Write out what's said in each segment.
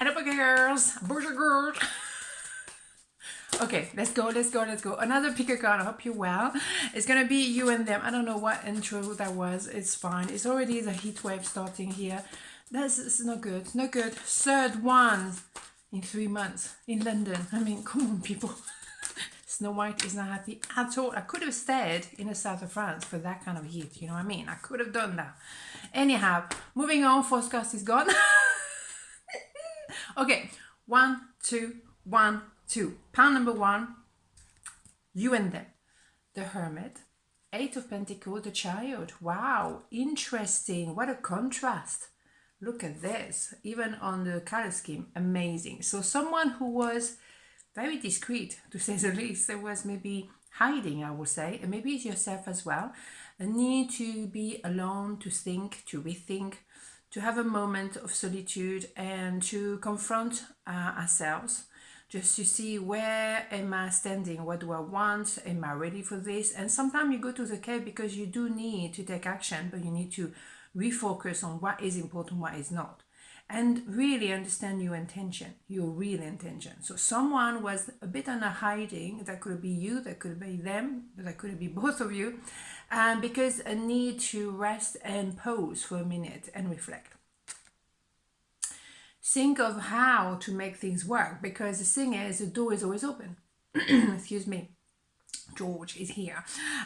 And up girls, bonjour girls. Okay, let's go. Another picker card. I hope you're well. It's gonna be you and them. I don't know what intro that was. It's fine. It's already the heat wave starting here. That's not good. Not good. Third one in 3 months in London. I mean, come on, people. Snow White is not happy at all. I could have stayed in the south of France for that kind of heat. You know what I mean? I could have done that. Anyhow, moving on. Forecast is gone. Okay, 1, 2, 1, 2. Pound number 1, you and them. The Hermit, 8 of Pentacles, the Child. Wow, interesting. What a contrast. Look at this. Even on the color scheme, amazing. So someone who was very discreet, to say the least. There was maybe hiding, I would say, and maybe it's yourself as well. A need to be alone, to think, to rethink, to have a moment of solitude and to confront ourselves, just to see where am I standing, what do I want, am I ready for this? And sometimes you go to the cave because you do need to take action, but you need to refocus on what is important, what is not, and really understand your intention, your real intention. So someone was a bit on a hiding. That could be you, that could be them, that could be both of you, because a need to rest and pause for a minute and reflect. Think of how to make things work, because the thing is, the door is always open. Excuse me, George is here.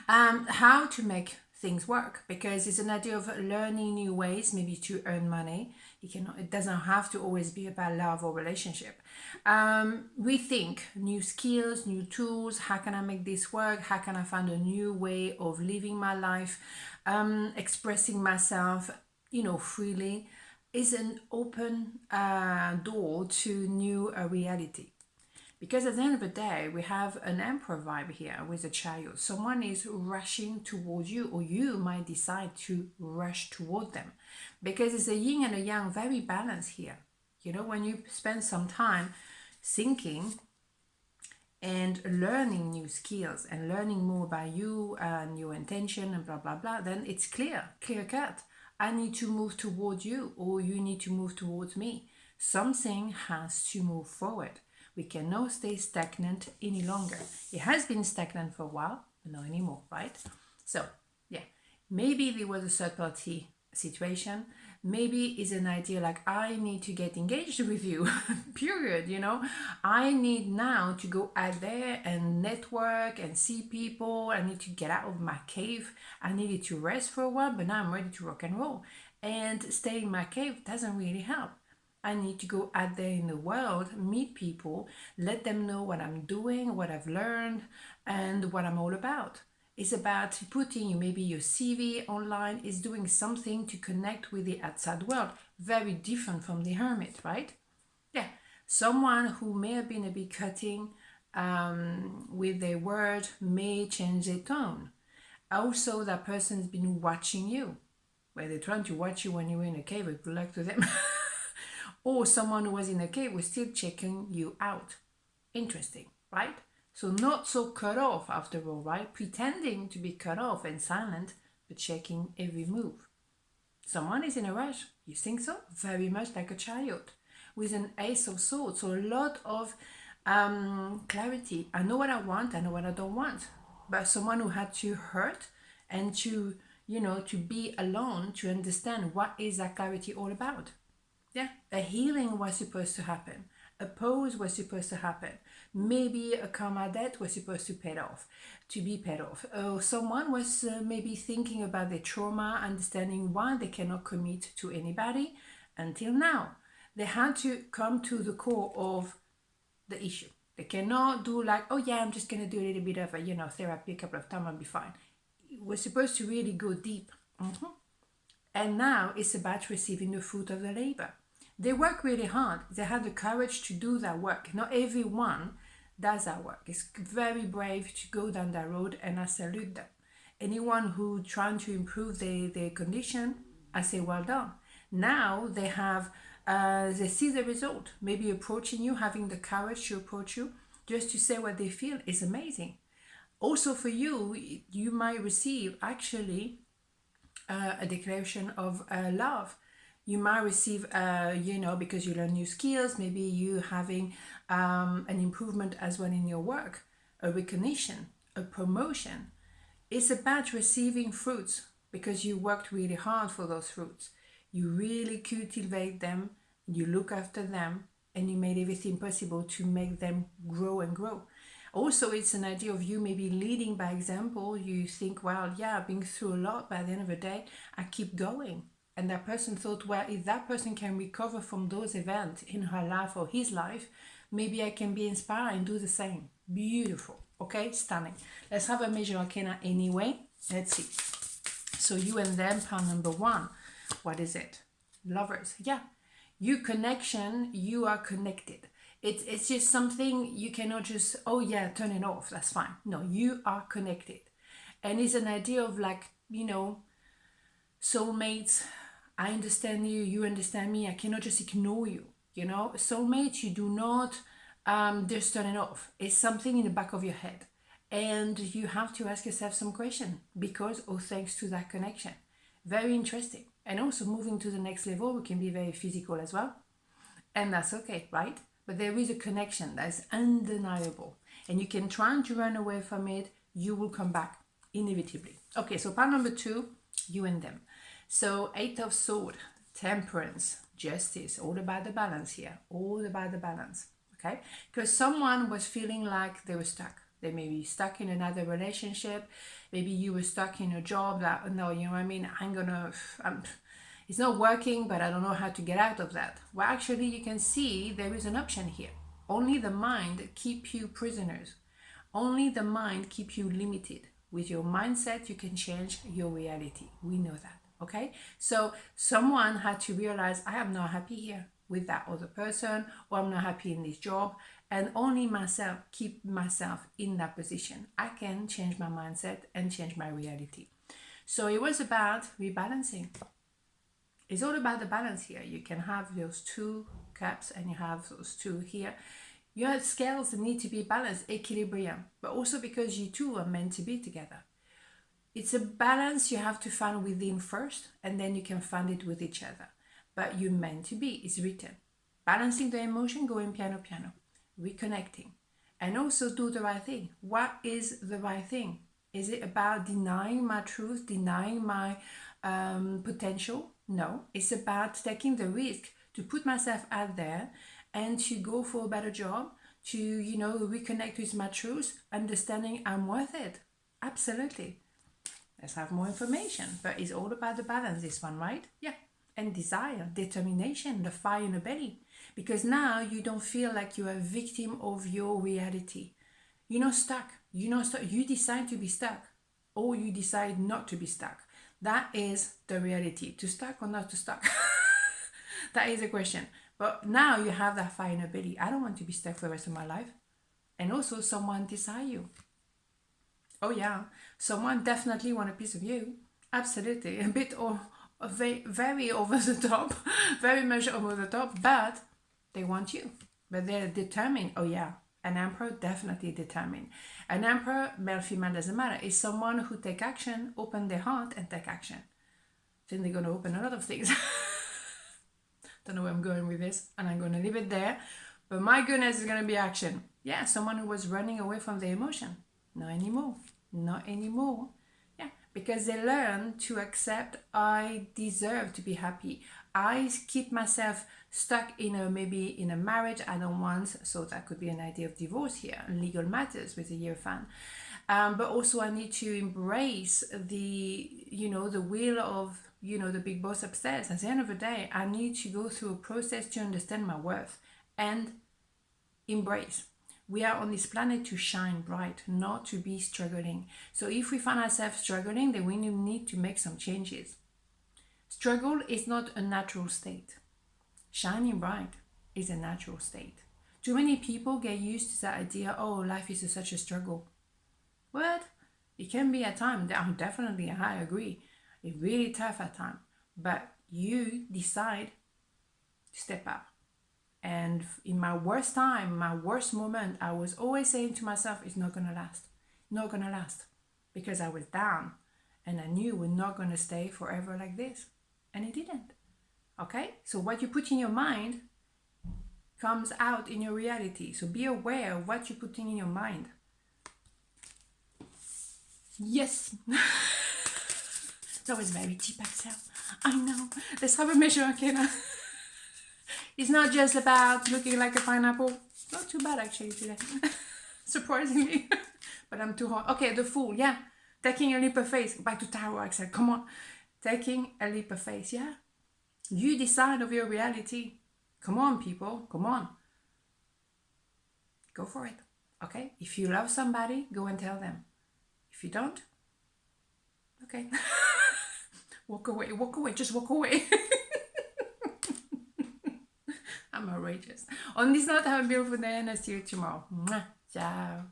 How to make things work, because it's an idea of learning new ways, maybe to earn money. It doesn't have to always be about love or relationship. Rethink new skills, new tools. How can I make this work? How can I find a new way of living my life, expressing myself, freely? Is an open door to new reality. Because at the end of the day, we have an emperor vibe here with a child. Someone is rushing towards you, or you might decide to rush toward them. Because it's a yin and a yang, very balanced here. When you spend some time thinking and learning new skills and learning more about you and your intention and blah, blah, blah, then it's clear cut. I need to move towards you, or you need to move towards me. Something has to move forward. We cannot stay stagnant any longer. It has been stagnant for a while, but not anymore, right? So, yeah, maybe there was a third party situation. Maybe it's an idea like, I need to get engaged with you, period, I need now to go out there and network and see people. I need to get out of my cave. I needed to rest for a while, but now I'm ready to rock and roll. And stay in my cave doesn't really help. I need to go out there in the world, meet people, let them know what I'm doing, what I've learned, and what I'm all about. It's about putting maybe your CV online, is doing something to connect with the outside world. Very different from the Hermit, right? Yeah, someone who may have been a bit cutting with their word may change their tone. Also, that person's been watching you. Well, they're trying to watch you when you're in a cave, but good luck to them. Or someone who was in a cave was still checking you out. Interesting, right? So not so cut off after all, right? Pretending to be cut off and silent, but checking every move. Someone is in a rush. You think so? Very much like a child with an Ace of Swords. So a lot of clarity. I know what I want. I know what I don't want. But someone who had to hurt and to, to be alone to understand what is that clarity all about. Yeah, a healing was supposed to happen. A pause was supposed to happen. Maybe a karma debt was supposed to be paid off. Or someone was maybe thinking about their trauma, understanding why they cannot commit to anybody until now. They had to come to the core of the issue. They cannot do like, oh yeah, I'm just going to do a little bit of a, therapy a couple of times, I'll be fine. We're supposed to really go deep. And now it's about receiving the fruit of the labor. They work really hard. They have the courage to do that work. Not everyone does that work. It's very brave to go down that road, and I salute them. Anyone who trying to improve their condition, I say well done. Now they have, they see the result. Maybe approaching you, having the courage to approach you, just to say what they feel is amazing. Also for you, you might receive actually a declaration of love. You might receive, because you learn new skills, maybe you having an improvement as well in your work, a recognition, a promotion. It's about receiving fruits because you worked really hard for those fruits. You really cultivate them, you look after them, and you made everything possible to make them grow and grow. Also, it's an idea of you maybe leading by example. You think, well, yeah, I've been through a lot, but at the end of the day, I keep going. And that person thought, well, if that person can recover from those events in her life or his life, maybe I can be inspired and do the same. Beautiful. Okay, stunning. Let's have a major arcana anyway. Let's see. So you and them, pile number 1. What is it? Lovers. Yeah. You connection, you are connected. It's just something you cannot just, oh yeah, turn it off, that's fine. No, you are connected. And it's an idea of like, soulmates. I understand you, you understand me. I cannot just ignore you. Soulmates, you do not just turn it off. It's something in the back of your head. And you have to ask yourself some question because or thanks to that connection. Very interesting. And also moving to the next level, we can be very physical as well. And that's okay, right? But there is a connection that is undeniable. And you can try to run away from it. You will come back inevitably. Okay, so part number 2, you and them. So 8 of Swords, Temperance, Justice, all about the balance here. All about the balance, okay? Because someone was feeling like they were stuck. They may be stuck in another relationship. Maybe you were stuck in a job that, no, you know what I mean? It's not working, but I don't know how to get out of that. Well, actually, you can see there is an option here. Only the mind keep you prisoners. Only the mind keep you limited. With your mindset, you can change your reality. We know that, okay? So someone had to realize, I am not happy here with that other person, or I'm not happy in this job, and only myself keep myself in that position. I can change my mindset and change my reality. So it was about rebalancing. It's all about the balance here. You can have those 2 cups and you have those 2 here. Your scales need to be balanced, equilibrium, but also because you two are meant to be together. It's a balance you have to find within first, and then you can find it with each other. But you're meant to be, it's written. Balancing the emotion, going piano, piano. Reconnecting. And also do the right thing. What is the right thing? Is it about denying my truth, denying my potential? No, it's about taking the risk to put myself out there and to go for a better job, to, reconnect with my truth, understanding I'm worth it. Absolutely. Let's have more information. But it's all about the balance, this one, right? Yeah. And desire, determination, the fire in the belly. Because now you don't feel like you're a victim of your reality. You're not stuck. You decide to be stuck, or you decide not to be stuck. That is the reality. To stuck or not to stuck? That is a question. But now you have that fire in the belly. I don't want to be stuck for the rest of my life. And also someone desire you. Oh yeah, someone definitely want a piece of you. Absolutely. A bit or very over the top, very much over the top, but they want you. But they're determined. Oh yeah, an emperor definitely determined. An emperor, male, female, doesn't matter. Is someone who take action, open their heart and take action. Then they're going to open a lot of things. Don't know where I'm going with this, and I'm going to leave it there. But my goodness, it's going to be action. Yeah, someone who was running away from their emotion. Not anymore. Not anymore. Yeah, because they learn to accept I deserve to be happy. I keep myself stuck maybe in a marriage I don't want, so that could be an idea of divorce here, legal matters with the Hierophant. But also I need to embrace the will of, the big boss upstairs. At the end of the day, I need to go through a process to understand my worth and embrace. We are on this planet to shine bright, not to be struggling. So if we find ourselves struggling, then we need to make some changes. Struggle is not a natural state. Shining bright is a natural state. Too many people get used to that idea, oh, life is such a struggle. What? It can be at times. Definitely, I agree. It's really tough at times. But you decide to step up. And in my worst time, my worst moment, I was always saying to myself, it's not going to last. Not going to last. Because I was down. And I knew we're not going to stay forever like this. And it didn't. Okay? So what you put in your mind comes out in your reality. So be aware of what you're putting in your mind. Yes. That was very deep, Axelle. I know. Let's have a measure, okay? It's not just about looking like a pineapple. Not too bad actually today. Surprisingly. But I'm too hot. Okay, the Fool, yeah. Taking a leap of faith. Back to tarot, Axelle. Come on. Taking a leap of faith, yeah. You decide of your reality. Come on, people. Come on. Go for it. Okay? If you love somebody, go and tell them. If you don't, okay. Walk away, just walk away. I'm outrageous. On this note, have a beautiful day and I'll see you tomorrow. Mwah. Ciao.